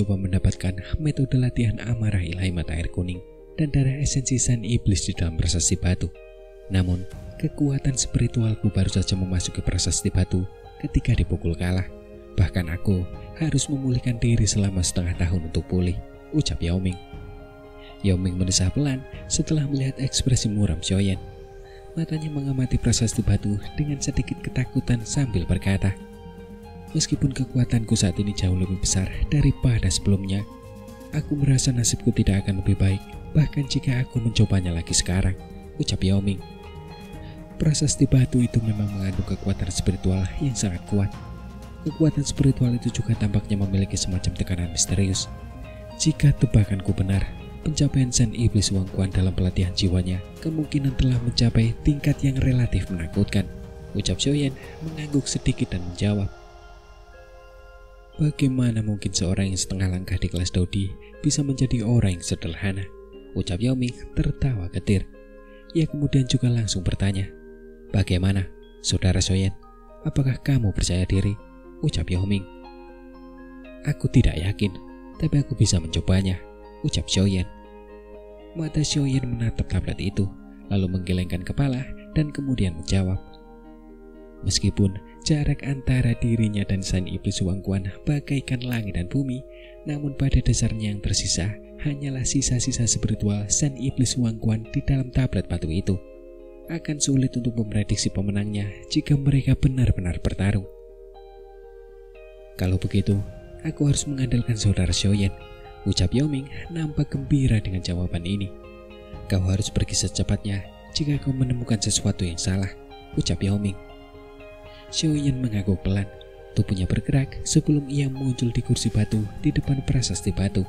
mencoba mendapatkan metode latihan amarah ilahi mata air kuning dan darah esensi San Iblis di dalam prasasti batu. Namun, kekuatan spiritualku baru saja memasuki prasasti batu ketika dipukul kalah. Bahkan aku harus memulihkan diri selama setengah tahun untuk pulih, ucap Yao Ming. Yao Ming mendesah pelan setelah melihat ekspresi muram Xiaoyan. Matanya mengamati prasasti batu dengan sedikit ketakutan sambil berkata, "Meskipun kekuatanku saat ini jauh lebih besar daripada sebelumnya, aku merasa nasibku tidak akan lebih baik bahkan jika aku mencobanya lagi sekarang," ucap Yao Ming. Prasasti batu itu memang mengandung kekuatan spiritual yang sangat kuat. Kekuatan spiritual itu juga tampaknya memiliki semacam tekanan misterius. Jika tebakanku benar, pencapaian San Iblis Wang Quan dalam pelatihan jiwanya kemungkinan telah mencapai tingkat yang relatif menakutkan, ucap Xiaoyan mengangguk sedikit dan menjawab, "Bagaimana mungkin seorang yang setengah langkah di kelas Daudi bisa menjadi orang yang sederhana?" ucap Yao Ming tertawa getir. Ia kemudian juga langsung bertanya, "Bagaimana, saudara Xiaoyan? Apakah kamu percaya diri?" ucap Yao Ming. "Aku tidak yakin, tapi aku bisa mencobanya," ucap Xiaoyan. Mata Xiaoyan menatap tablet itu, lalu menggelengkan kepala dan kemudian menjawab, "Meskipun jarak antara dirinya dan San Iblis Wang Quan bagaikan langit dan bumi, namun pada dasarnya yang tersisa hanyalah sisa-sisa spiritual San Iblis Wang Quan di dalam tablet batu itu. Akan sulit untuk memprediksi pemenangnya jika mereka benar-benar bertarung. Kalau begitu, aku harus mengandalkan saudara Xiaoyan," ucap Yao Ming nampak gembira dengan jawaban ini. "Kau harus pergi secepatnya jika kau menemukan sesuatu yang salah," ucap Yao Ming. Xiaoyan mengangguk pelan. Tubuhnya bergerak sebelum ia muncul di kursi batu di depan prasasti batu.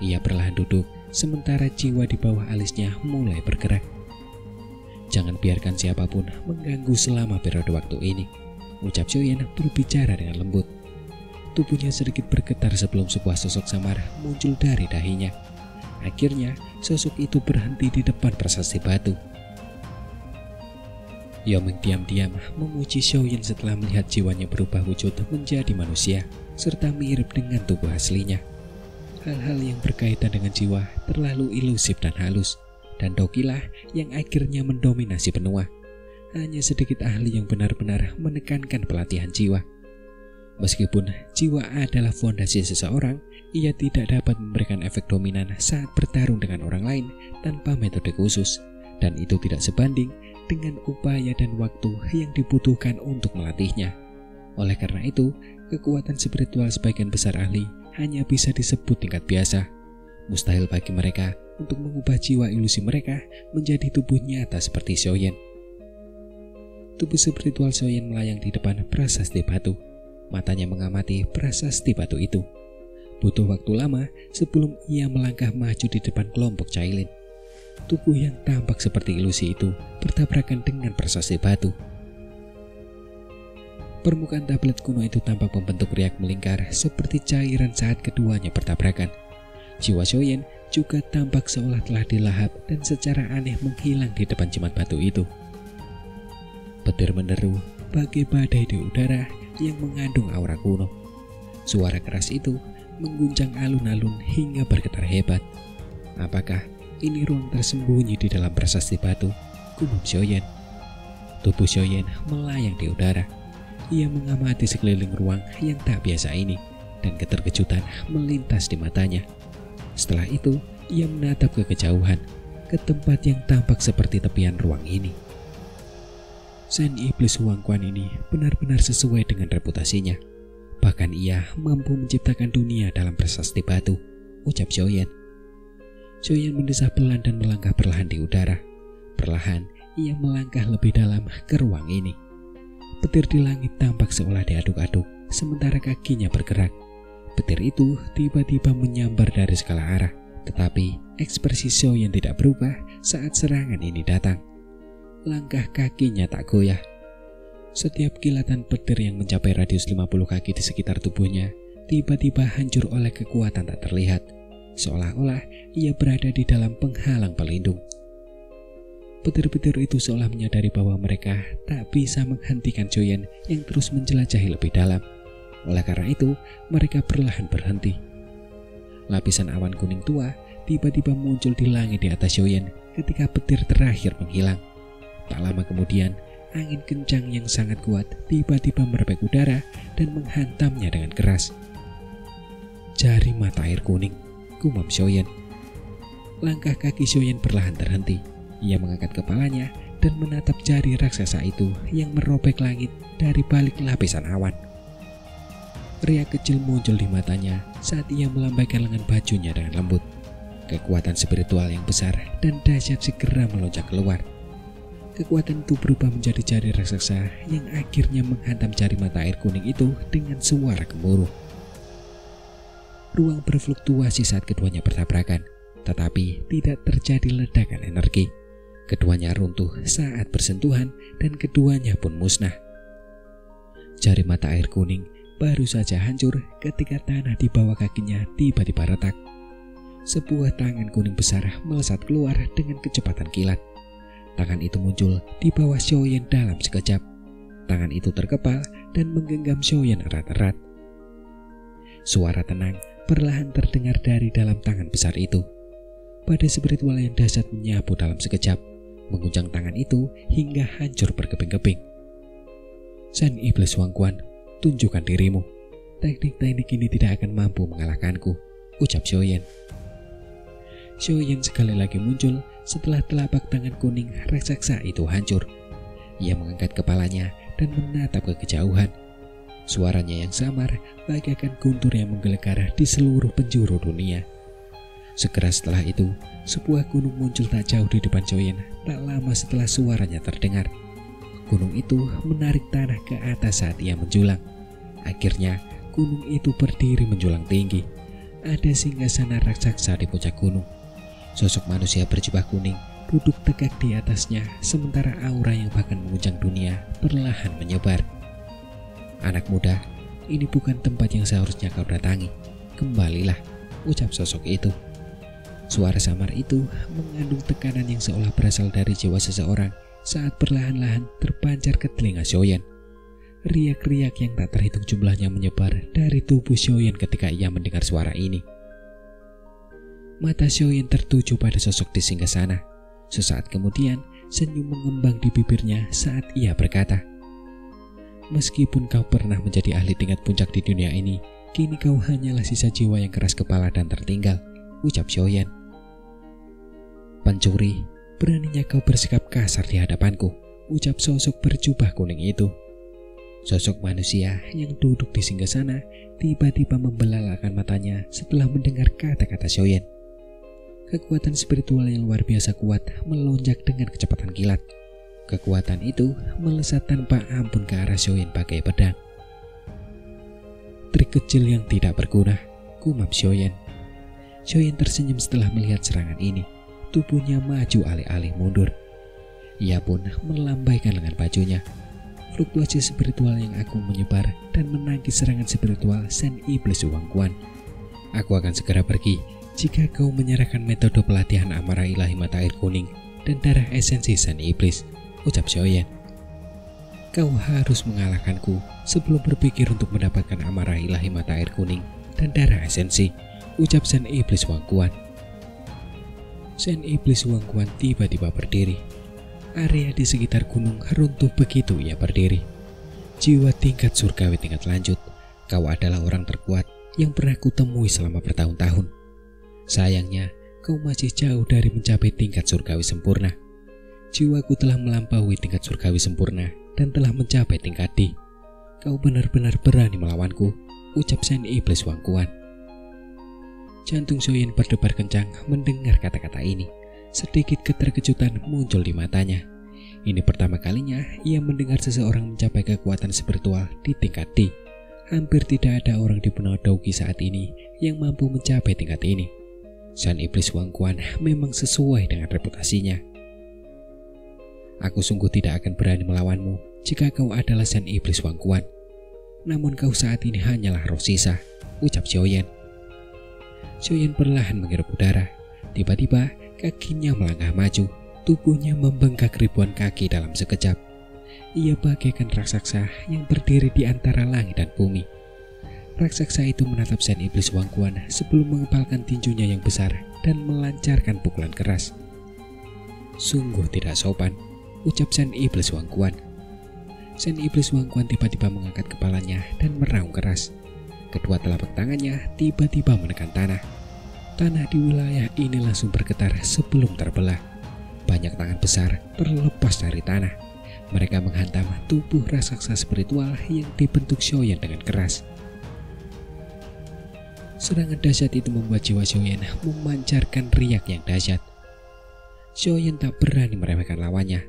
Ia perlahan duduk, sementara jiwa di bawah alisnya mulai bergerak. "Jangan biarkan siapapun mengganggu selama periode waktu ini," ucap Xiaoyan berbicara dengan lembut. Tubuhnya sedikit bergetar sebelum sebuah sosok samar muncul dari dahinya. Akhirnya, sosok itu berhenti di depan prasasti batu. Yao Ming diam-diam memuji Xiaoyan setelah melihat jiwanya berubah wujud menjadi manusia, serta mirip dengan tubuh aslinya. Hal-hal yang berkaitan dengan jiwa terlalu ilusif dan halus, dan dokilah yang akhirnya mendominasi benua. Hanya sedikit ahli yang benar-benar menekankan pelatihan jiwa. Meskipun jiwa adalah fondasi seseorang, ia tidak dapat memberikan efek dominan saat bertarung dengan orang lain tanpa metode khusus, dan itu tidak sebanding dengan upaya dan waktu yang dibutuhkan untuk melatihnya. Oleh karena itu, kekuatan spiritual sebagian besar ahli hanya bisa disebut tingkat biasa. Mustahil bagi mereka untuk mengubah jiwa ilusi mereka menjadi tubuh nyata seperti Xiaoyan. Tubuh spiritual Xiaoyan melayang di depan prasasti batu. Matanya mengamati prasasti batu itu. Butuh waktu lama sebelum ia melangkah maju di depan kelompok Cailin. Tubuh yang tampak seperti ilusi itu bertabrakan dengan prasasti batu. Permukaan tablet kuno itu tampak membentuk riak melingkar seperti cairan saat keduanya bertabrakan. Jiwa Xiaoyan juga tampak seolah telah dilahap dan secara aneh menghilang di depan jimat batu itu. Petir menderu bagai badai di udara yang mengandung aura kuno. Suara keras itu mengguncang alun-alun hingga bergetar hebat. Apakah ini ruang tersembunyi di dalam prasasti batu? Gumam Xiaoyan. Tubuh Xiaoyan melayang di udara. Ia mengamati sekeliling ruang yang tak biasa ini, dan keterkejutan melintas di matanya. Setelah itu, ia menatap ke kejauhan, ke tempat yang tampak seperti tepian ruang ini. San Iblis Wang Quan ini benar-benar sesuai dengan reputasinya. Bahkan ia mampu menciptakan dunia dalam prasasti batu, ucap Xiaoyan. Xiaoyan mendesah pelan dan melangkah perlahan di udara. Perlahan, ia melangkah lebih dalam ke ruang ini. Petir di langit tampak seolah diaduk-aduk, sementara kakinya bergerak. Petir itu tiba-tiba menyambar dari segala arah, tetapi ekspresi Xiaoyan tidak berubah saat serangan ini datang. Langkah kakinya tak goyah. Setiap kilatan petir yang mencapai radius 50 kaki di sekitar tubuhnya tiba-tiba hancur oleh kekuatan tak terlihat, seolah-olah ia berada di dalam penghalang pelindung. Petir-petir itu seolah menyadari bahwa mereka tak bisa menghentikan Xiaoyan yang terus menjelajahi lebih dalam. Oleh karena itu, mereka perlahan berhenti. Lapisan awan kuning tua tiba-tiba muncul di langit di atas Xiaoyan ketika petir terakhir menghilang. Tak lama kemudian, angin kencang yang sangat kuat tiba-tiba merebek udara dan menghantamnya dengan keras. Jari mata air kuning, gumam Xiaoyan. Langkah kaki Xiaoyan perlahan terhenti. Ia mengangkat kepalanya dan menatap jari raksasa itu yang merobek langit dari balik lapisan awan. Riak kecil muncul di matanya saat ia melambaikan lengan bajunya dengan lembut. Kekuatan spiritual yang besar dan dahsyat segera melonjak keluar. Kekuatan itu berubah menjadi jari raksasa yang akhirnya menghantam jari mata air kuning itu dengan suara gemuruh. Ruang berfluktuasi saat keduanya bertabrakan, tetapi tidak terjadi ledakan energi. Keduanya runtuh saat bersentuhan dan keduanya pun musnah. Jari mata air kuning baru saja hancur ketika tanah di bawah kakinya tiba-tiba retak. Sebuah tangan kuning besar melesat keluar dengan kecepatan kilat. Tangan itu muncul di bawah Xiaoyan dalam sekejap. Tangan itu terkepal dan menggenggam Xiaoyan erat-erat. Suara tenang perlahan terdengar dari dalam tangan besar itu. Pada spiritual yang dahsyat menyapu dalam sekejap, mengguncang tangan itu hingga hancur berkeping-keping. Shen Iblis Wangquan, tunjukkan dirimu. Teknik-teknik ini tidak akan mampu mengalahkanku, ucap Xiaoyan. Xiaoyan sekali lagi muncul setelah telapak tangan kuning raksasa itu hancur. Ia mengangkat kepalanya dan menatap ke kejauhan. Suaranya yang samar bagaikan guntur yang menggelegar di seluruh penjuru dunia. Segera setelah itu, sebuah gunung muncul tak jauh di depan Xiaoyan tak lama setelah suaranya terdengar. Gunung itu menarik tanah ke atas saat ia menjulang. Akhirnya, gunung itu berdiri menjulang tinggi. Ada singgasana raksasa di puncak gunung. Sosok manusia berjubah kuning duduk tegak di atasnya, sementara aura yang bahkan mengguncang dunia perlahan menyebar. Anak muda, ini bukan tempat yang seharusnya kau datangi. Kembalilah, ucap sosok itu. Suara samar itu mengandung tekanan yang seolah berasal dari jiwa seseorang saat perlahan-lahan terpancar ke telinga Xiaoyan. Riak-riak yang tak terhitung jumlahnya menyebar dari tubuh Xiaoyan ketika ia mendengar suara ini. Mata Xiaoyan tertuju pada sosok di singgasana. Sesaat kemudian, senyum mengembang di bibirnya saat ia berkata, "Meskipun kau pernah menjadi ahli tingkat puncak di dunia ini, kini kau hanyalah sisa jiwa yang keras kepala dan tertinggal," ucap Xiaoyan. "Pencuri, beraninya kau bersikap kasar di hadapanku," ucap sosok berjubah kuning itu. Sosok manusia yang duduk di singgasana tiba-tiba membelalakan matanya setelah mendengar kata-kata Xiaoyan. Kekuatan spiritual yang luar biasa kuat melonjak dengan kecepatan kilat. Kekuatan itu melesat tanpa ampun ke arah Xiaoyan bagai pedang. "Trik kecil yang tidak berguna," gumam Xiaoyan. Xiaoyan tersenyum setelah melihat serangan ini. Tubuhnya maju alih-alih mundur. Ia pun melambaikan lengan bajunya. Fluktuasi spiritual yang agung menyebar dan menangkis serangan spiritual Shen Iblis Wangquan. "Aku akan segera pergi jika kau menyerahkan metode pelatihan amarah ilahi mata air kuning dan darah esensi Shen Iblis," ucap Xiaoyan. "Kau harus mengalahkanku sebelum berpikir untuk mendapatkan amarah ilahi mata air kuning dan darah esensi," ucap Shen Iblis Wangquan. Shen Iblis Wangquan tiba-tiba berdiri. Area di sekitar gunung runtuh begitu ia berdiri. "Jiwa tingkat surgawi tingkat lanjut, kau adalah orang terkuat yang pernah kutemui selama bertahun-tahun. Sayangnya, kau masih jauh dari mencapai tingkat surgawi sempurna. Jiwaku telah melampaui tingkat surgawi sempurna dan telah mencapai tingkat D. Kau benar-benar berani melawanku," ucap Shen Iblis Wangquan. Jantung Xiaoyan berdebar kencang mendengar kata-kata ini. Sedikit keterkejutan muncul di matanya. Ini pertama kalinya ia mendengar seseorang mencapai kekuatan spiritual di tingkat D. Hampir tidak ada orang di benua Douqi saat ini yang mampu mencapai tingkat ini. Shen Iblis Wangquan memang sesuai dengan reputasinya. "Aku sungguh tidak akan berani melawanmu jika kau adalah Shen Iblis Wangquan. Namun kau saat ini hanyalah roh sisa," ucap Xiaoyan. Xiaoyan perlahan menghirup udara. Tiba-tiba kakinya melangkah maju, tubuhnya membengkak ribuan kaki dalam sekejap. Ia bagaikan raksasa yang berdiri di antara langit dan bumi. Raksasa itu menatap Sen Iblis Wangkuan sebelum mengepalkan tinjunya yang besar dan melancarkan pukulan keras. "Sungguh tidak sopan," ucap Sen Iblis Wangkuan. Sen Iblis Wangkuan tiba-tiba mengangkat kepalanya dan meraung keras. Kedua telapak tangannya tiba-tiba menekan tanah. Tanah di wilayah ini langsung bergetar sebelum terbelah. Banyak tangan besar terlepas dari tanah. Mereka menghantam tubuh raksasa spiritual yang dibentuk Xiaoyan dengan keras. Serangan dahsyat itu membuat jiwa Xiaoyan memancarkan riak yang dahsyat. Xiaoyan tak berani meremehkan lawannya.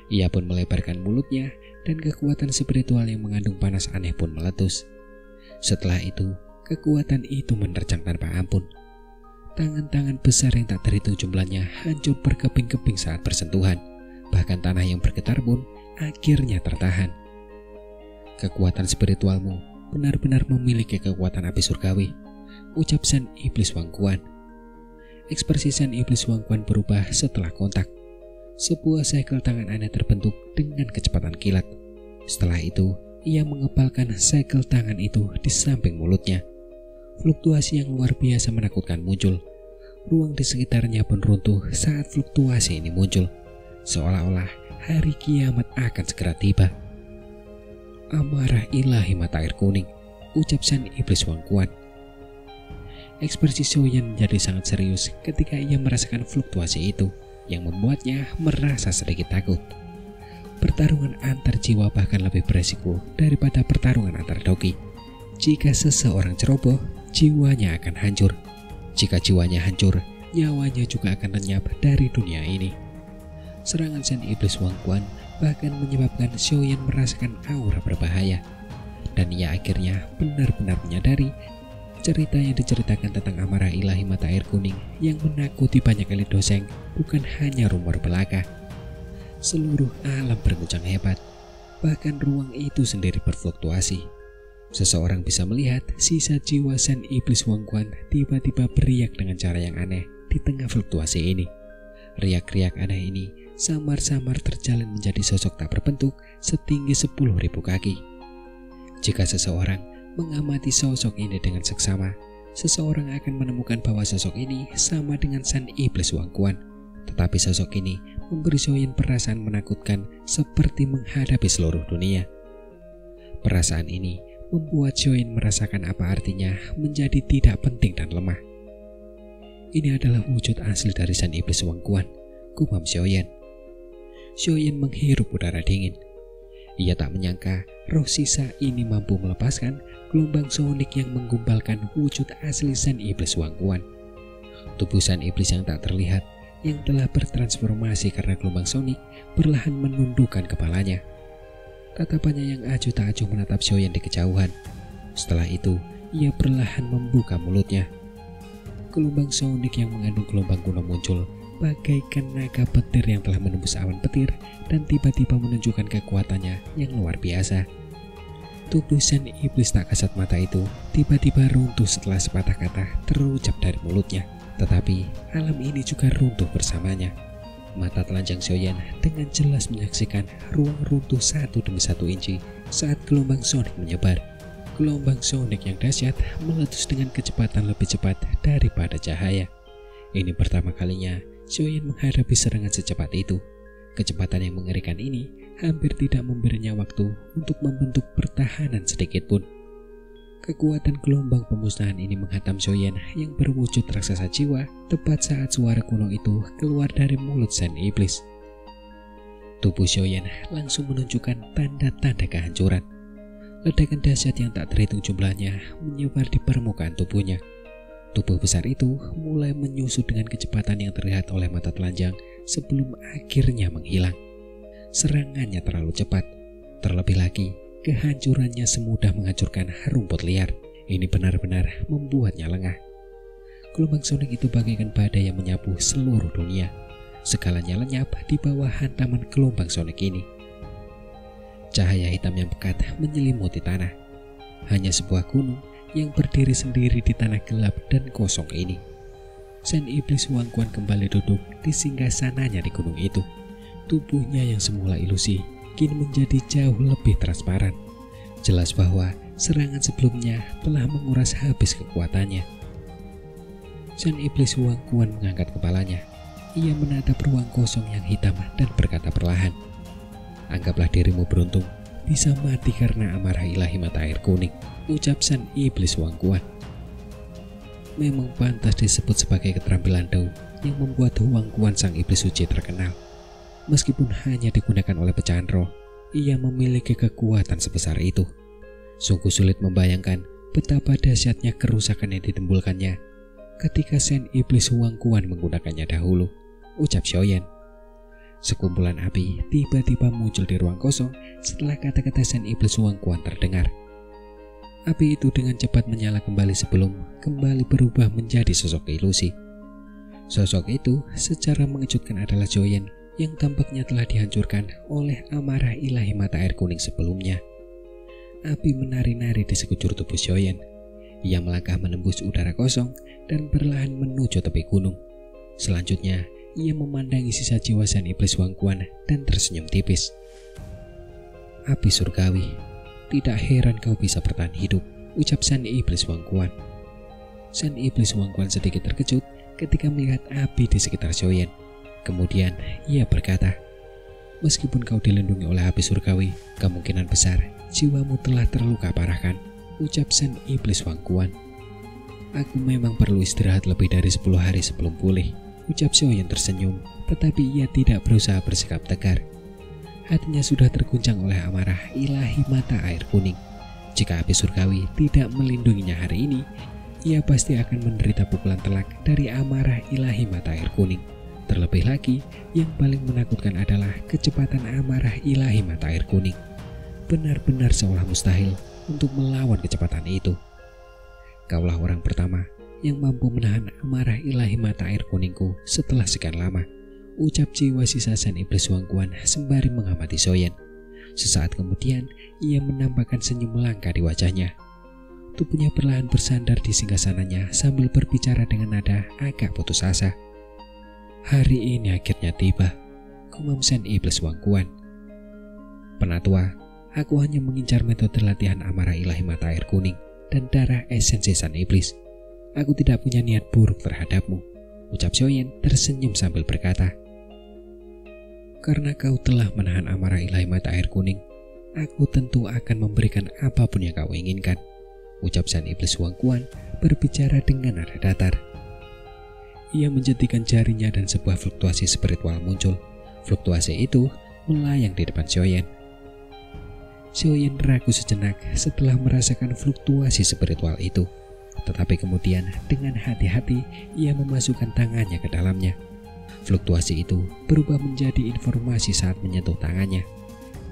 Ia pun melebarkan mulutnya dan kekuatan spiritual yang mengandung panas aneh pun meletus. Setelah itu, kekuatan itu menerjang tanpa ampun. Tangan-tangan besar yang tak terhitung jumlahnya hancur berkeping-keping saat bersentuhan. Bahkan tanah yang bergetar pun akhirnya tertahan. "Kekuatan spiritualmu benar-benar memiliki kekuatan api surgawi," ucap Sen Iblis Wangkuan. Ekspresi Sen Iblis Wangkuan berubah setelah kontak. Sebuah segel tangan aneh terbentuk dengan kecepatan kilat. Setelah itu, ia mengepalkan segel tangan itu di samping mulutnya. Fluktuasi yang luar biasa menakutkan muncul. Ruang di sekitarnya pun runtuh saat fluktuasi ini muncul, seolah-olah hari kiamat akan segera tiba. "Amarah ilahi mata air kuning," ucap Sen Iblis Wangkuan. Ekspresi Xiaoyan menjadi sangat serius ketika ia merasakan fluktuasi itu, yang membuatnya merasa sedikit takut. Pertarungan antar jiwa bahkan lebih beresiko daripada pertarungan antar doki. Jika seseorang ceroboh, jiwanya akan hancur. Jika jiwanya hancur, nyawanya juga akan lenyap dari dunia ini. Serangan Sen Iblis Wangkuan bahkan menyebabkan Xiaoyan merasakan aura berbahaya. Dan ia akhirnya benar-benar menyadari cerita yang diceritakan tentang amarah ilahi mata air kuning yang menakuti banyak elit doseng bukan hanya rumor belaka. Seluruh alam berguncang hebat, bahkan ruang itu sendiri berfluktuasi. Seseorang bisa melihat sisa jiwa Sen Iblis Wangkuan tiba-tiba beriak dengan cara yang aneh di tengah fluktuasi ini. Riak-riak aneh ini samar-samar terjalin menjadi sosok tak berbentuk setinggi 10.000 kaki. Jika seseorang mengamati sosok ini dengan seksama, seseorang akan menemukan bahwa sosok ini sama dengan Sen Iblis Wangkuan. Tetapi sosok ini memberi Xiaoyan perasaan menakutkan seperti menghadapi seluruh dunia. Perasaan ini membuat Xiaoyan merasakan apa artinya menjadi tidak penting dan lemah. "Ini adalah wujud asli dari Sen Iblis Wangkuan," gumam Xiaoyan. Xiaoyan menghirup udara dingin. Ia tak menyangka roh sisa ini mampu melepaskan gelombang sonik yang menggumbalkan wujud asli Sen Iblis Wangkuan. Tubuh Sen Iblis yang tak terlihat, yang telah bertransformasi karena gelombang sonik, perlahan menundukkan kepalanya. Tatapannya yang acuh tak acuh menatap Xiaoyan di kejauhan. Setelah itu, ia perlahan membuka mulutnya. Gelombang sonik yang mengandung gelombang kuno muncul, bagaikan naga petir yang telah menembus awan petir dan tiba-tiba menunjukkan kekuatannya yang luar biasa. Tubuh Sen Iblis tak kasat mata itu tiba-tiba runtuh setelah sepatah kata terucap dari mulutnya. Tetapi alam ini juga runtuh bersamanya. Mata telanjang Xiaoyan dengan jelas menyaksikan ruang runtuh 1 demi 1 inci saat gelombang sonik menyebar. Gelombang sonik yang dahsyat meletus dengan kecepatan lebih cepat daripada cahaya. Ini pertama kalinya Xiaoyan menghadapi serangan secepat itu. Kecepatan yang mengerikan ini hampir tidak memberinya waktu untuk membentuk pertahanan sedikit pun. Kekuatan gelombang pemusnahan ini menghantam Xiaoyan yang berwujud raksasa jiwa tepat saat suara kuno itu keluar dari mulut Sen Iblis. Tubuh Xiaoyan langsung menunjukkan tanda-tanda kehancuran. Ledakan dahsyat yang tak terhitung jumlahnya menyebar di permukaan tubuhnya. Tubuh besar itu mulai menyusut dengan kecepatan yang terlihat oleh mata telanjang sebelum akhirnya menghilang. Serangannya terlalu cepat. Terlebih lagi, kehancurannya semudah menghancurkan rumput liar. Ini benar-benar membuatnya lengah. Gelombang sonik itu bagaikan badai yang menyapu seluruh dunia. Segalanya lenyap di bawah hantaman gelombang sonik ini. Cahaya hitam yang pekat menyelimuti tanah. Hanya sebuah gunung yang berdiri sendiri di tanah gelap dan kosong ini. Sen Iblis Wangkuan kembali duduk di singgasananya di gunung itu. Tubuhnya yang semula ilusi kini menjadi jauh lebih transparan. Jelas bahwa Serangan sebelumnya telah menguras habis kekuatannya. Sang iblis Huang Quan mengangkat kepalanya. Ia menatap ruang kosong yang hitam dan berkata perlahan, "Anggaplah dirimu beruntung bisa mati karena amarah ilahi mata air kuning," ucap sang iblis Huang Quan. Memang pantas disebut sebagai keterampilan Dao yang membuat Huang Quan sang iblis suci terkenal. Meskipun hanya digunakan oleh pecahan roh, ia memiliki kekuatan sebesar itu. Sungguh sulit membayangkan betapa dahsyatnya kerusakan yang ditimbulkannya ketika Sen iblis Huang Quan menggunakannya dahulu, ucap Xiaoyan. Sekumpulan api tiba-tiba muncul di ruang kosong setelah kata-kata Sen iblis Huang Quan terdengar. Api itu dengan cepat menyala kembali sebelum kembali berubah menjadi sosok ilusi. Sosok itu secara mengejutkan adalah Xiaoyan yang tampaknya telah dihancurkan oleh amarah ilahi mata air kuning sebelumnya. Api menari-nari di sekujur tubuh Xiaoyan. Ia melangkah menembus udara kosong dan perlahan menuju tepi gunung. Selanjutnya, ia memandangi sisa jiwa San iblis Huang Quan dan tersenyum tipis. "Api surgawi, tidak heran kau bisa bertahan hidup," ucap San iblis Huang Quan. San iblis Huang Quan sedikit terkejut ketika melihat api di sekitar Xiaoyan. Kemudian ia berkata, "Meskipun kau dilindungi oleh api surgawi, kemungkinan besar jiwamu telah terluka parah kan?" ucap San iblis Huang Quan. "Aku memang perlu istirahat lebih dari 10 hari sebelum pulih," ucap Xiaoyan tersenyum, tetapi ia tidak berusaha bersikap tegar. Hatinya sudah terguncang oleh amarah ilahi mata air kuning. Jika api surgawi tidak melindunginya hari ini, ia pasti akan menderita pukulan telak dari amarah ilahi mata air kuning. Terlebih lagi, yang paling menakutkan adalah kecepatan amarah ilahi mata air kuning. Benar-benar seolah mustahil untuk melawan kecepatan itu. "Kaulah orang pertama yang mampu menahan amarah ilahi mata air kuningku setelah sekian lama," ucap jiwa sisa San iblis Huang Quan sembari mengamati Xiaoyan. Sesaat kemudian, ia menampakkan senyum langka di wajahnya. Tubuhnya perlahan bersandar di singgasananya sambil berbicara dengan nada agak putus asa. "Hari ini akhirnya tiba," gumam San iblis Huang Quan. "Penatua, aku hanya mengincar metode latihan amarah ilahi mata air kuning dan darah esensi San iblis. Aku tidak punya niat buruk terhadapmu," ucap Xiaoyan tersenyum sambil berkata. "Karena kau telah menahan amarah ilahi mata air kuning, aku tentu akan memberikan apapun yang kau inginkan," ucap San iblis Huang Quan berbicara dengan nada datar. Ia menjentikan jarinya dan sebuah fluktuasi spiritual muncul. Fluktuasi itu melayang di depan Xiaoyan. Xiaoyan ragu sejenak setelah merasakan fluktuasi spiritual itu. Tetapi kemudian dengan hati-hati ia memasukkan tangannya ke dalamnya. Fluktuasi itu berubah menjadi informasi saat menyentuh tangannya.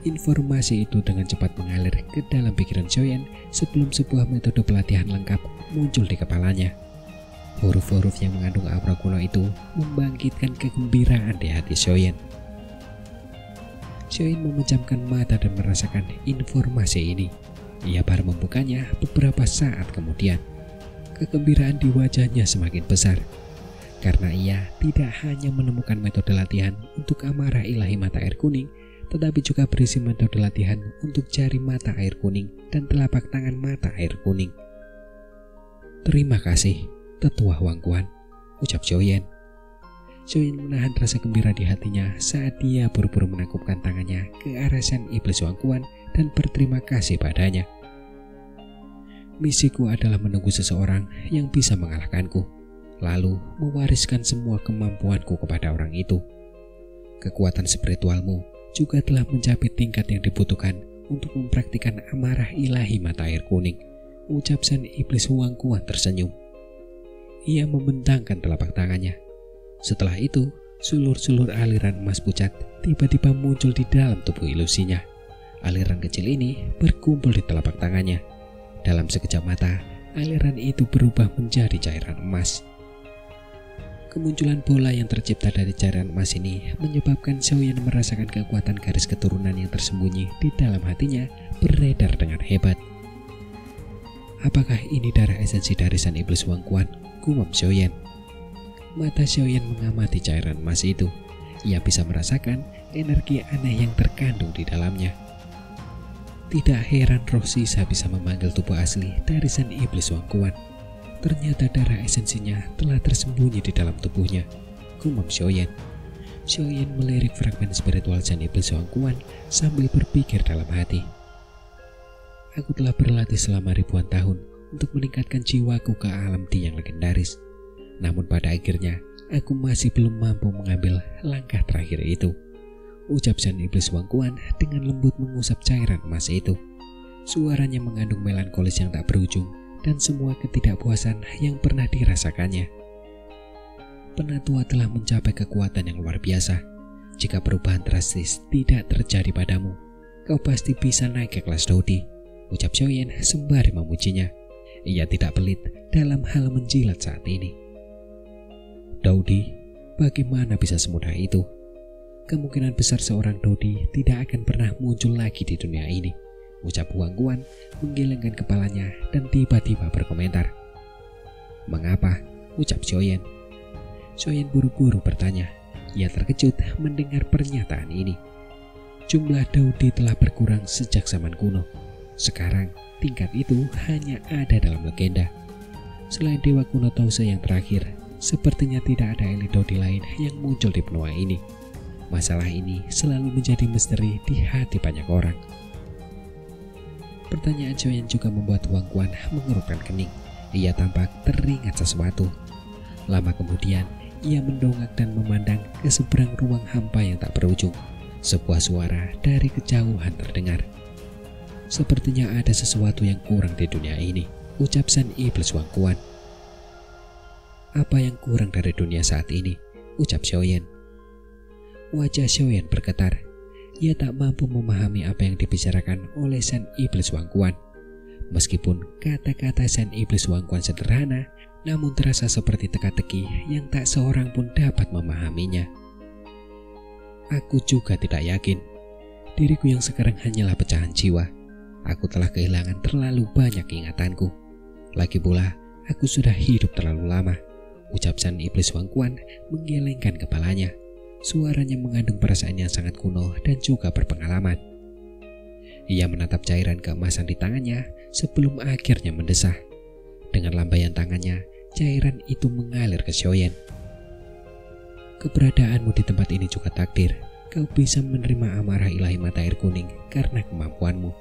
Informasi itu dengan cepat mengalir ke dalam pikiran Xiaoyan sebelum sebuah metode pelatihan lengkap muncul di kepalanya. Huruf-huruf yang mengandung aura kuno itu membangkitkan kegembiraan di hati Xiaoyan. Xiaoyan memejamkan mata dan merasakan informasi ini. Ia baru membukanya beberapa saat kemudian. Kegembiraan di wajahnya semakin besar, karena ia tidak hanya menemukan metode latihan untuk amarah ilahi mata air kuning, tetapi juga berisi metode latihan untuk jari mata air kuning dan telapak tangan mata air kuning. "Terima kasih, Tetua Huang Quan," ucap Xiaoyan. Xiaoyan menahan rasa gembira di hatinya saat dia buru-buru menangkupkan tangannya ke arah San iblis Huang Quan dan berterima kasih padanya. "Misiku adalah menunggu seseorang yang bisa mengalahkanku, lalu mewariskan semua kemampuanku kepada orang itu. Kekuatan spiritualmu juga telah mencapai tingkat yang dibutuhkan untuk mempraktikkan amarah ilahi mata air kuning," ucap San iblis Huang Quan tersenyum. Ia membentangkan telapak tangannya. Setelah itu, sulur-sulur aliran emas pucat tiba-tiba muncul di dalam tubuh ilusinya. Aliran kecil ini berkumpul di telapak tangannya. Dalam sekejap mata, aliran itu berubah menjadi cairan emas. Kemunculan bola yang tercipta dari cairan emas ini menyebabkan Xiaoyan merasakan kekuatan garis keturunan yang tersembunyi di dalam hatinya beredar dengan hebat. "Apakah ini darah esensi dari San iblis Huang Quan?" gumam Xiaoyan. Mata Xiaoyan mengamati cairan emas itu. Ia bisa merasakan energi aneh yang terkandung di dalamnya. Tidak heran roh sisa bisa memanggil tubuh asli dari Sang Iblis Wangkuan. Ternyata darah esensinya telah tersembunyi di dalam tubuhnya, gumam Xiaoyan. Xiaoyan melirik fragmen spiritual Sang Iblis Wangkuan sambil berpikir dalam hati. Aku telah berlatih selama ribuan tahun untuk meningkatkan jiwaku ke alam Di yang legendaris. Namun pada akhirnya, aku masih belum mampu mengambil langkah terakhir itu, ucap Sang Iblis Wangkuan dengan lembut mengusap cairan emas itu. Suaranya mengandung melankolis yang tak berujung dan semua ketidakpuasan yang pernah dirasakannya. Penatua telah mencapai kekuatan yang luar biasa. Jika perubahan drastis tidak terjadi padamu, kau pasti bisa naik ke kelas Dodi, ucap Xiaoyan sembari memujinya. Ia tidak pelit dalam hal menjilat saat ini. Dodi, bagaimana bisa semudah itu? Kemungkinan besar seorang Dodi tidak akan pernah muncul lagi di dunia ini, ucap Wangkuan menggelengkan kepalanya dan tiba-tiba berkomentar. Mengapa? Ucap Xiaoyan. Xiaoyan buru-buru bertanya. Ia terkejut mendengar pernyataan ini. Jumlah Dodi telah berkurang sejak zaman kuno. Sekarang tingkat itu hanya ada dalam legenda. Selain Dewa Kuno Tause yang terakhir, sepertinya tidak ada elit Dodi lain yang muncul di benua ini. Masalah ini selalu menjadi misteri di hati banyak orang. Pertanyaan Xiaoyan juga membuat Wangkuan mengerutkan kening. Ia tampak teringat sesuatu. Lama kemudian, ia mendongak dan memandang ke seberang ruang hampa yang tak berujung. Sebuah suara dari kejauhan terdengar. Sepertinya ada sesuatu yang kurang di dunia ini, ucap Sang Iblis Wangkuan. Apa yang kurang dari dunia saat ini? Ucap Xiaoyan. Wajah Xiaoyan bergetar. Ia tak mampu memahami apa yang dibicarakan oleh Sang Iblis Wangkuan. Meskipun kata-kata Sang Iblis Wangkuan sederhana, namun terasa seperti teka-teki yang tak seorang pun dapat memahaminya. Aku juga tidak yakin. Diriku yang sekarang hanyalah pecahan jiwa. Aku telah kehilangan terlalu banyak ingatanku. Lagi pula, aku sudah hidup terlalu lama, ucap Sang Iblis Wangkuan menggelengkan kepalanya. Suaranya mengandung perasaan yang sangat kuno dan juga berpengalaman. Ia menatap cairan keemasan di tangannya sebelum akhirnya mendesah. Dengan lambaian tangannya, cairan itu mengalir ke Xiaoyan. Keberadaanmu di tempat ini juga takdir. Kau bisa menerima amarah ilahi mata air kuning karena kemampuanmu.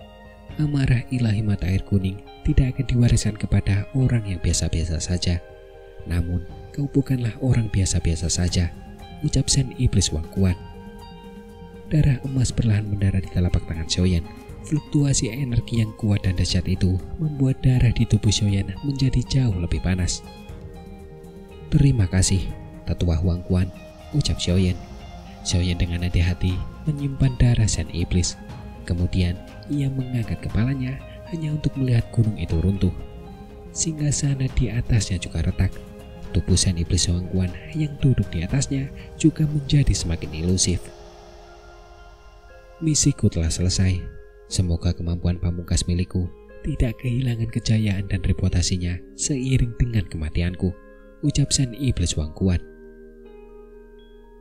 Amarah ilahi mata air kuning tidak akan diwariskan kepada orang yang biasa-biasa saja. Namun, kau bukanlah orang biasa-biasa saja, ucap Sang Iblis Wangkuan. Darah emas perlahan mendarat di telapak tangan Xiaoyan. Fluktuasi energi yang kuat dan dahsyat itu membuat darah di tubuh Xiaoyan menjadi jauh lebih panas. Terima kasih, Tetua Wangkuan, ucap Xiaoyan. Xiaoyan dengan hati-hati menyimpan darah Sang Iblis. Kemudian ia mengangkat kepalanya hanya untuk melihat gunung itu runtuh. Singgasana di atasnya juga retak. Tubuh Sang Iblis Wangkuan yang duduk di atasnya juga menjadi semakin ilusif. Misiku telah selesai. Semoga kemampuan pamungkas milikku tidak kehilangan kejayaan dan reputasinya seiring dengan kematianku, ucap Sang Iblis Wangkuan.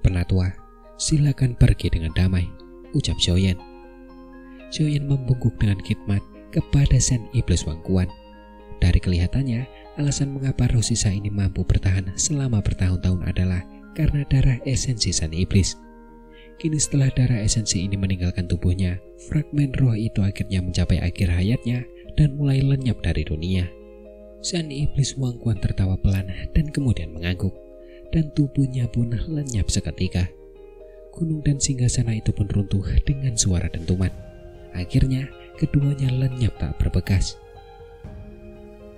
Penatua, silakan pergi dengan damai, ucap Xiaoyan. Xiaoyan membungkuk dengan khidmat kepada Sang Iblis Wangkuan. Dari kelihatannya, alasan mengapa roh sisa ini mampu bertahan selama bertahun-tahun adalah karena darah esensi Sang Iblis. Kini setelah darah esensi ini meninggalkan tubuhnya, fragmen roh itu akhirnya mencapai akhir hayatnya dan mulai lenyap dari dunia. Sang Iblis Wangkuan tertawa pelan dan kemudian mengangguk, dan tubuhnya pun lenyap seketika. Gunung dan singgasana itu pun runtuh dengan suara dentuman. Akhirnya, keduanya lenyap tak berbekas.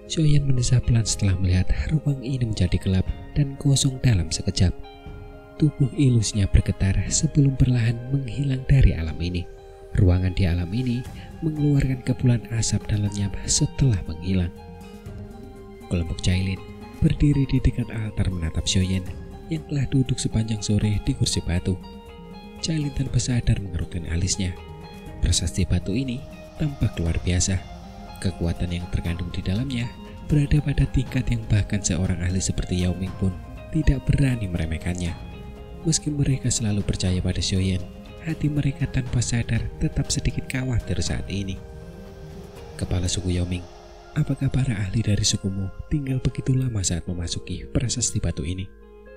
Xiaoyan mendesah pelan setelah melihat ruang ini menjadi gelap dan kosong dalam sekejap. Tubuh ilusnya bergetar sebelum perlahan menghilang dari alam ini. Ruangan di alam ini mengeluarkan kepulan asap dan lenyap setelah menghilang. Kelompok Cailin berdiri di dekat altar menatap Xiaoyan yang telah duduk sepanjang sore di kursi batu. Cailin tanpa sadar mengerutkan alisnya. Prasasti batu ini tampak luar biasa. Kekuatan yang terkandung di dalamnya berada pada tingkat yang bahkan seorang ahli seperti Yao Ming pun tidak berani meremehkannya. Meski mereka selalu percaya pada Xiaoyan, hati mereka tanpa sadar tetap sedikit khawatir saat ini. Kepala suku Yaoming, apakah para ahli dari sukumu tinggal begitu lama saat memasuki prasasti batu ini?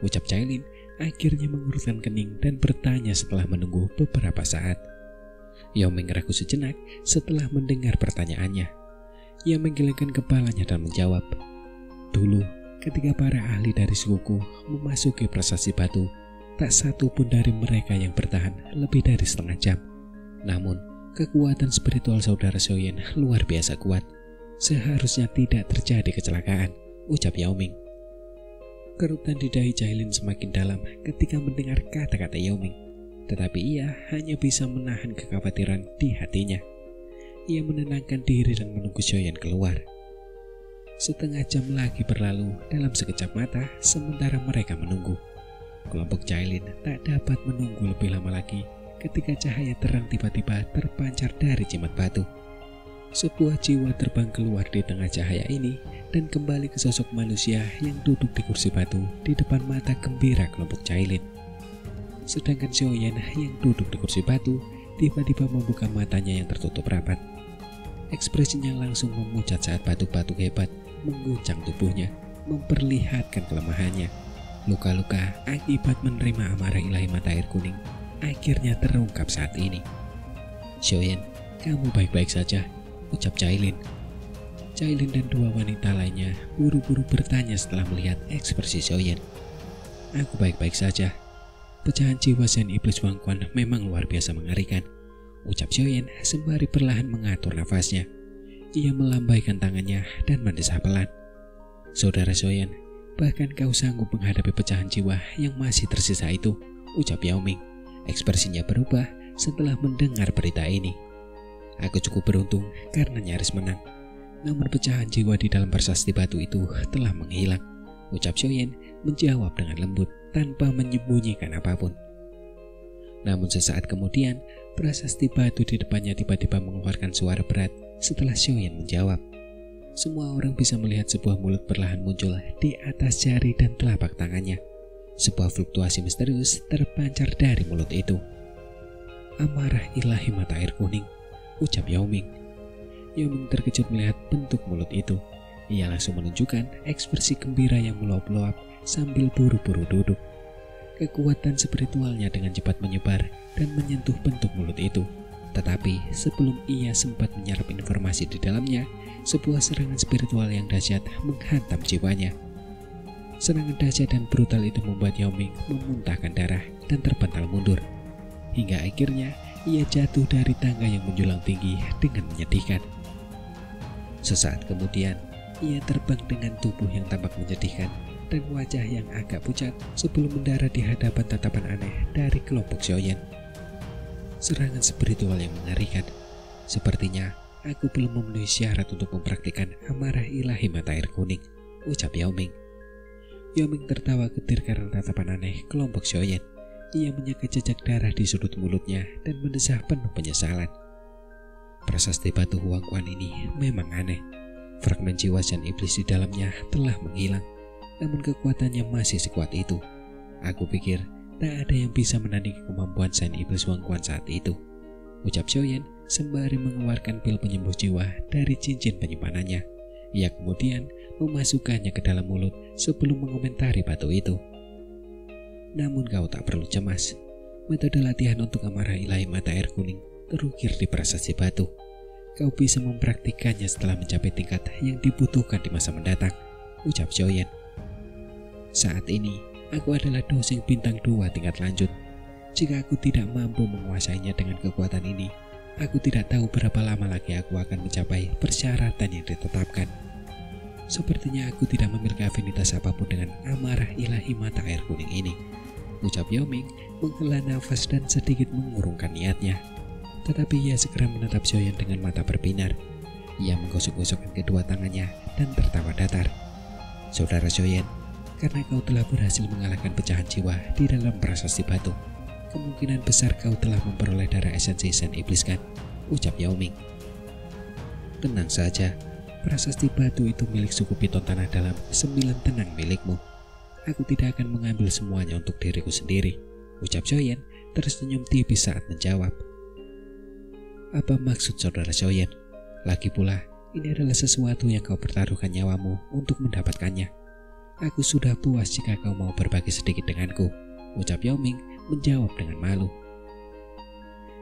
Ucap Cailin akhirnya mengerutkan kening dan bertanya setelah menunggu beberapa saat. Yaoming ragu sejenak setelah mendengar pertanyaannya. Ia menggelengkan kepalanya dan menjawab, "Dulu, ketika para ahli dari sukuku memasuki prasasti batu, tak satu pun dari mereka yang bertahan lebih dari setengah jam. Namun, kekuatan spiritual saudara Xiaoyan luar biasa kuat. Seharusnya tidak terjadi kecelakaan," ucap Yaoming. Kerutan di dahi Cailin semakin dalam ketika mendengar kata-kata Yaoming, tetapi ia hanya bisa menahan kekhawatiran di hatinya. Ia menenangkan diri dan menunggu Xiaoyan keluar. Setengah jam lagi berlalu dalam sekejap mata sementara mereka menunggu. Kelompok Cailin tak dapat menunggu lebih lama lagi ketika cahaya terang tiba-tiba terpancar dari jimat batu. Sebuah jiwa terbang keluar di tengah cahaya ini dan kembali ke sosok manusia yang duduk di kursi batu di depan mata gembira kelompok Cailin. Sedangkan Xiaoyan yang duduk di kursi batu tiba-tiba membuka matanya yang tertutup rapat. Ekspresinya langsung memucat saat batuk-batuk hebat mengguncang tubuhnya, memperlihatkan kelemahannya. Luka-luka akibat menerima amarah ilahi mata air kuning akhirnya terungkap saat ini. "Xiaoyan, kamu baik-baik saja?" ucap Cailin. Cailin dan dua wanita lainnya buru-buru bertanya setelah melihat ekspresi Xiaoyan. "Aku baik-baik saja. Pecahan jiwa Sen Iblis Wang Quan memang luar biasa mengerikan," ucap Xiaoyan sembari perlahan mengatur nafasnya. Ia melambaikan tangannya dan mendesah pelan. "Saudara Xiaoyan, bahkan kau sanggup menghadapi pecahan jiwa yang masih tersisa itu," ucap Yaoming. Ekspresinya berubah setelah mendengar berita ini. "Aku cukup beruntung karena nyaris menang. Namun pecahan jiwa di dalam prasasti batu itu telah menghilang," ucap Xiaoyan menjawab dengan lembut tanpa menyembunyikan apapun. Namun sesaat kemudian, prasasti batu di depannya tiba-tiba mengeluarkan suara berat setelah Xiaoyan menjawab. Semua orang bisa melihat sebuah mulut perlahan muncul di atas jari dan telapak tangannya. Sebuah fluktuasi misterius terpancar dari mulut itu. "Amarah ilahi mata air kuning," ucap Yaoming. Yaoming terkejut melihat bentuk mulut itu. Ia langsung menunjukkan ekspresi gembira yang meluap-luap sambil buru-buru duduk. Kekuatan spiritualnya dengan cepat menyebar dan menyentuh bentuk mulut itu. Tetapi sebelum ia sempat menyerap informasi di dalamnya, sebuah serangan spiritual yang dahsyat menghantam jiwanya. Serangan dahsyat dan brutal itu membuat Yaoming memuntahkan darah dan terpental mundur. Hingga akhirnya ia jatuh dari tangga yang menjulang tinggi dengan menyedihkan. Sesaat kemudian, ia terbang dengan tubuh yang tampak menyedihkan dan wajah yang agak pucat sebelum mendarat di hadapan tatapan aneh dari kelompok Xiaoyan. Serangan spiritual yang mengerikan. "Sepertinya aku belum memenuhi syarat untuk mempraktikkan amarah ilahi mata air kuning," ucap Yaoming. Yaoming tertawa getir karena tatapan aneh kelompok Xiaoyan. Ia menyeka jejak darah di sudut mulutnya dan mendesah penuh penyesalan. Prasasti batu Huang Quan ini memang aneh. Fragmen jiwa Sen Iblis di dalamnya telah menghilang, namun kekuatannya masih sekuat itu. Aku pikir tak ada yang bisa menandingi kemampuan Sen Iblis Wang Quan saat itu, ucap Xiaoyan sembari mengeluarkan pil penyembuh jiwa dari cincin penyimpanannya. Ia kemudian memasukkannya ke dalam mulut sebelum mengomentari batu itu. "Namun kau tak perlu cemas. Metode latihan untuk amarah ilahi mata air kuning terukir di prasasti batu. Kau bisa mempraktikkannya setelah mencapai tingkat yang dibutuhkan di masa mendatang," ucap Xiaoyan. "Saat ini, aku adalah dosen bintang 2 tingkat lanjut. Jika aku tidak mampu menguasainya dengan kekuatan ini, aku tidak tahu berapa lama lagi aku akan mencapai persyaratan yang ditetapkan. Sepertinya aku tidak memiliki afinitas apapun dengan amarah ilahi mata air kuning ini," ucap Yaoming menghela nafas dan sedikit mengurungkan niatnya. Tetapi ia segera menatap Xiaoyan dengan mata berbinar. Ia menggosok-gosokkan kedua tangannya dan tertawa datar. "Saudara Xiaoyan, karena kau telah berhasil mengalahkan pecahan jiwa di dalam prasasti batu, kemungkinan besar kau telah memperoleh darah esensi Sen Iblis kan?" ucap Yaoming. "Tenang saja, prasasti batu itu milik suku Piton Tanah Dalam 9 tenang milikmu. Aku tidak akan mengambil semuanya untuk diriku sendiri," ucap Xiaoyan tersenyum tipis saat menjawab. "Apa maksud saudara Xiaoyan? Lagi pula, Ini adalah sesuatu yang kau pertaruhkan nyawamu untuk mendapatkannya. Aku sudah puas jika kau mau berbagi sedikit denganku, ucap Yao Ming menjawab dengan malu.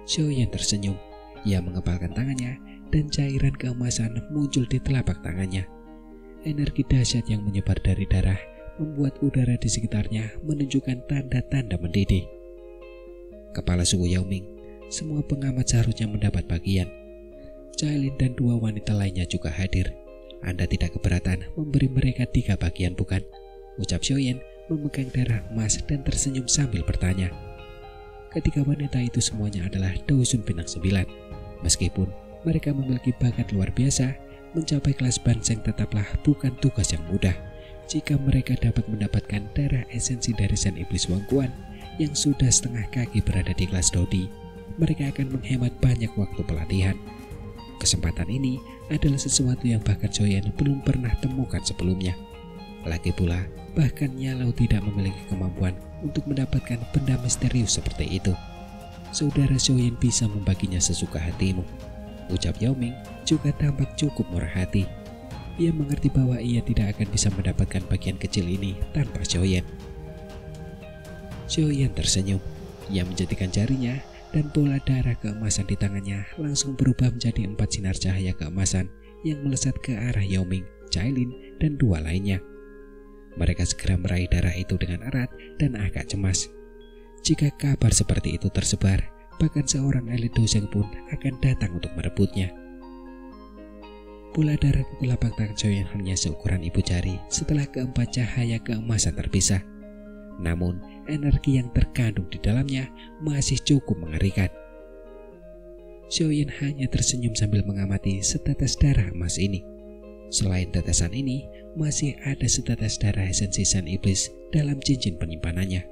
Xiaoyan tersenyum. Ia mengepalkan tangannya dan cairan keemasan muncul di telapak tangannya. Energi dahsyat yang menyebar dari darah membuat udara di sekitarnya menunjukkan tanda-tanda mendidih. Kepala suku Yao Ming, semua pengamat seharusnya mendapat bagian. Cailin dan 2 wanita lainnya juga hadir. Anda tidak keberatan memberi mereka 3 bagian bukan? Ucap Xiaoyan memegang darah emas dan tersenyum sambil bertanya. Ketiga wanita itu semuanya adalah Dusun Bintang 9. Meskipun mereka memiliki bakat luar biasa, mencapai kelas Banseng tetaplah bukan tugas yang mudah. Jika mereka dapat mendapatkan darah esensi dari San Iblis Wangkuan yang sudah setengah kaki berada di kelas Dodi, mereka akan menghemat banyak waktu pelatihan. Kesempatan ini adalah sesuatu yang bahkan Xiaoyan belum pernah temukan sebelumnya. Lagi pula, bahkan Yalau tidak memiliki kemampuan untuk mendapatkan benda misterius seperti itu. Saudara Xiaoyan bisa membaginya sesuka hatimu, ucap Yao Ming juga tampak cukup murah hati. Ia mengerti bahwa ia tidak akan bisa mendapatkan bagian kecil ini tanpa Xiaoyan. Xiaoyan tersenyum. Ia menjadikan jarinya dan bola darah keemasan di tangannya langsung berubah menjadi 4 sinar cahaya keemasan yang melesat ke arah Yao Ming, Cailin, dan 2 lainnya. Mereka segera meraih darah itu dengan erat dan agak cemas. Jika kabar seperti itu tersebar, bahkan seorang elit Doseng pun akan datang untuk merebutnya. Bola darah di telapak tangan Xiaoyan hanya seukuran ibu jari setelah keempat cahaya keemasan terpisah. Namun, energi yang terkandung di dalamnya masih cukup mengerikan. Xiaoyan hanya tersenyum sambil mengamati setetes darah emas ini. Selain tetesan ini, masih ada setetes darah esensi San Iblis dalam cincin penyimpanannya.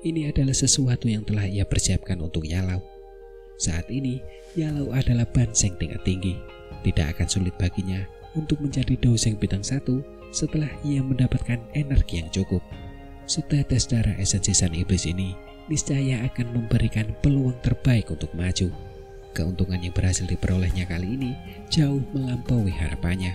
Ini adalah sesuatu yang telah ia persiapkan untuk Yalau. Saat ini, Yalau adalah Banseng tingkat tinggi. Tidak akan sulit baginya untuk menjadi Doseng Bintang 1 setelah ia mendapatkan energi yang cukup. Setetes darah esensi San Iblis ini niscaya akan memberikan peluang terbaik untuk maju. Keuntungan yang berhasil diperolehnya kali ini jauh melampaui harapannya.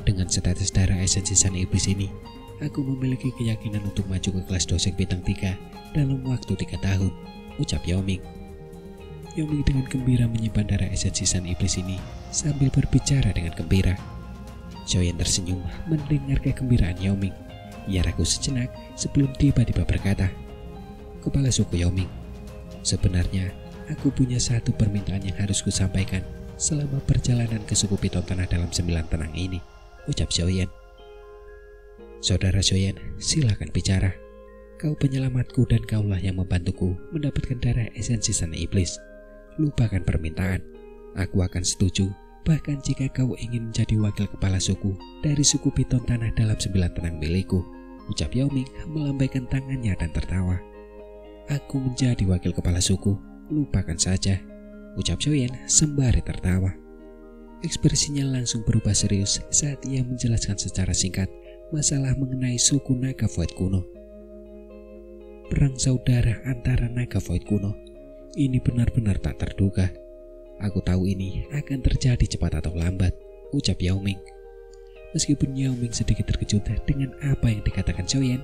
Dengan setetes darah esensi San Iblis ini, aku memiliki keyakinan untuk maju ke kelas Doseng Bintang 3 dalam waktu 3 tahun, ucap Yao Ming. Yao Ming dengan gembira menyimpan darah esensi San Iblis ini sambil berbicara dengan gembira. Xiaoyan tersenyum mendengar kegembiraan Yao Ming. Ia ragu sejenak sebelum tiba-tiba berkata, "Kepala suku Yao Ming, sebenarnya aku punya satu permintaan yang harus kusampaikan selama perjalanan ke suku Piton Tanah dalam 9 tenang ini," ucap Xiaoyan. "Saudara Xiaoyan, silakan bicara. Kau penyelamatku dan kaulah yang membantuku mendapatkan darah esensi San Iblis. Lupakan permintaan. Aku akan setuju bahkan jika kau ingin menjadi wakil kepala suku dari suku Piton Tanah dalam 9 tenang milikku," ucap Yao Ming melambaikan tangannya dan tertawa. "Aku menjadi wakil kepala suku, lupakan saja," ucap Xiaoyan sembari tertawa. Ekspresinya langsung berubah serius saat ia menjelaskan secara singkat masalah mengenai suku Naga Void kuno. Perang saudara antara Naga Void kuno. Ini benar-benar tak terduga. Aku tahu ini akan terjadi cepat atau lambat, ucap Yao Ming. Meskipun Yao Ming sedikit terkejut dengan apa yang dikatakan Xiaoyan,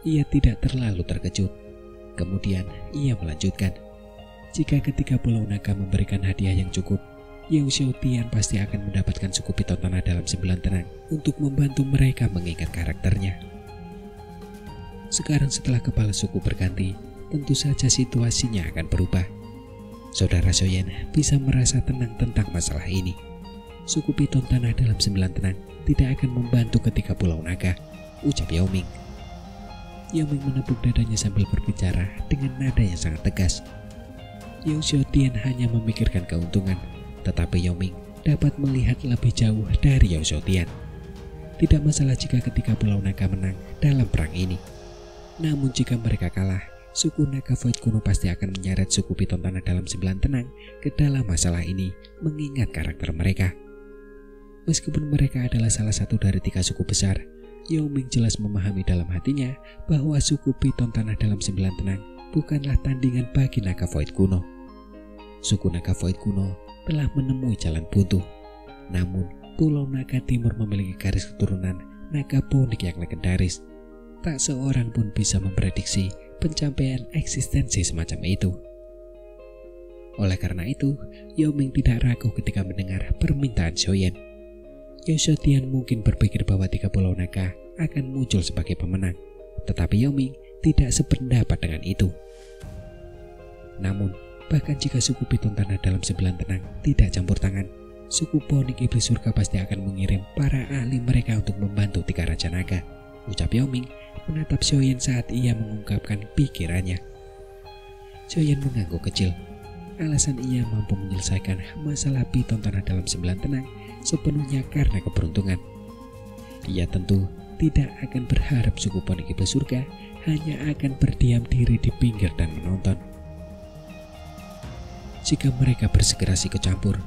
ia tidak terlalu terkejut. Kemudian ia melanjutkan, "Jika ketiga Pulau Naga memberikan hadiah yang cukup, Yao Xiaotian pasti akan mendapatkan suku Piton Tanah dalam 9 tenang untuk membantu mereka mengingat karakternya." Sekarang setelah kepala suku berganti, tentu saja situasinya akan berubah. Saudara Xiaoyan bisa merasa tenang tentang masalah ini. Suku Piton Tanah dalam 9 tenang tidak akan membantu ketiga Pulau Naga, ucap Yao Ming. Yao Ming menepuk dadanya sambil berbicara dengan nada yang sangat tegas. Yao Xiaotian hanya memikirkan keuntungan, tetapi Yao Ming dapat melihat lebih jauh dari Yao Xiaotian. Tidak masalah jika ketiga Pulau Naga menang dalam perang ini. Namun jika mereka kalah, suku Naga Void kuno pasti akan menyeret suku Piton Tanah dalam 9 tenang ke dalam masalah ini mengingat karakter mereka. Meskipun mereka adalah salah satu dari 3 suku besar, Yao Ming jelas memahami dalam hatinya bahwa suku Piton Tanah dalam 9 tenang bukanlah tandingan bagi Naga Void kuno. Suku Naga Void kuno telah menemui jalan buntu. Namun, Pulau Naga Timur memiliki garis keturunan naga ponik yang legendaris. Tak seorang pun bisa memprediksi pencapaian eksistensi semacam itu. Oleh karena itu, Yao Ming tidak ragu ketika mendengar permintaan Xiaoyan. Yao Tian mungkin berpikir bahwa 3 pulau naga akan muncul sebagai pemenang, tetapi Yao Ming tidak sependapat dengan itu. Namun, bahkan jika suku Piton Tanah dalam 9 tenang tidak campur tangan, suku Ponik Iblis Surga pasti akan mengirim para ahli mereka untuk membantu 3 Raja Naga, ucap Yao Ming menatap Xiaoyan saat ia mengungkapkan pikirannya. Xiaoyan mengangguk kecil. Alasan ia mampu menyelesaikan masalah Piton Tanah dalam 9 tenang sepenuhnya karena keberuntungan. Ia tentu tidak akan berharap suku Ponik Iblis Surga hanya akan berdiam diri di pinggir dan menonton. Jika mereka bersegera ikut campur,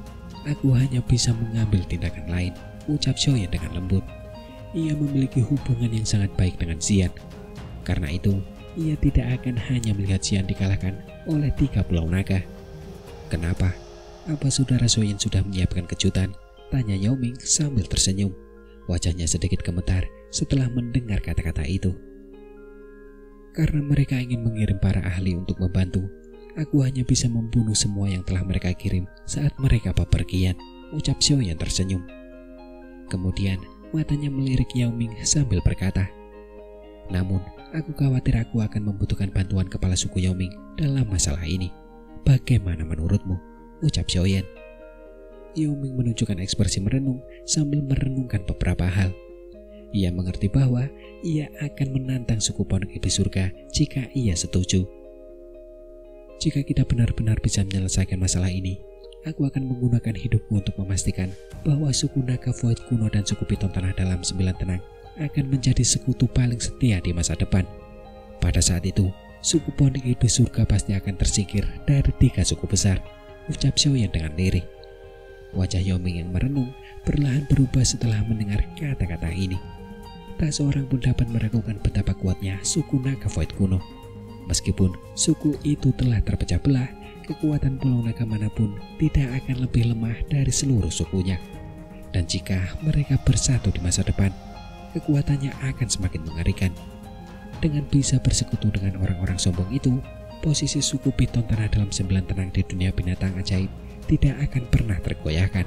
aku hanya bisa mengambil tindakan lain, ucap Xiaoyan dengan lembut. Ia memiliki hubungan yang sangat baik dengan Xian. Karena itu, ia tidak akan hanya melihat Xian dikalahkan oleh 3 pulau naga. Kenapa? Apa saudara Xiaoyan sudah menyiapkan kejutan? Tanya Yao Ming sambil tersenyum. Wajahnya sedikit gemetar setelah mendengar kata-kata itu. Karena mereka ingin mengirim para ahli untuk membantu, aku hanya bisa membunuh semua yang telah mereka kirim saat mereka bepergian, ucap Xiaoyan tersenyum. Kemudian matanya melirik Yao Ming sambil berkata, namun aku khawatir aku akan membutuhkan bantuan kepala suku Yao Ming dalam masalah ini. Bagaimana menurutmu? Ucap Xiaoyan. Yao Ming menunjukkan ekspresi merenung sambil merenungkan beberapa hal. Ia mengerti bahwa ia akan menantang suku Ponik Iblis Surga jika ia setuju. Jika kita benar-benar bisa menyelesaikan masalah ini, aku akan menggunakan hidupku untuk memastikan bahwa suku Naga Void kuno dan suku Piton Tanah dalam 9 tenang akan menjadi sekutu paling setia di masa depan. Pada saat itu, suku Ponik Iblis Surga pasti akan tersingkir dari 3 suku besar, ucap Xiaoyan dengan lirih. Wajah Yao Ming yang merenung perlahan berubah setelah mendengar kata-kata ini. Tak seorang pun dapat meragukan betapa kuatnya suku Naga Void kuno. Meskipun suku itu telah terpecah belah, kekuatan pulau naga manapun tidak akan lebih lemah dari seluruh sukunya. Dan jika mereka bersatu di masa depan, kekuatannya akan semakin mengerikan. Dengan bisa bersekutu dengan orang-orang sombong itu, posisi suku Piton Tanah dalam 9 tenang di dunia binatang ajaib tidak akan pernah tergoyahkan.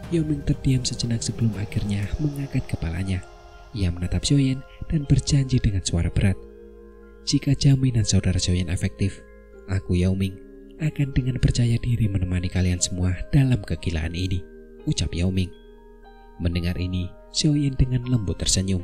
Yao Ming terdiam sejenak sebelum akhirnya mengangkat kepalanya. Ia menatap Xiaoyan dan berjanji dengan suara berat. Jika jaminan saudara Xiaoyan efektif, aku Yao Ming akan dengan percaya diri menemani kalian semua dalam kegilaan ini, ucap Yao Ming. Mendengar ini, Xiaoyan dengan lembut tersenyum.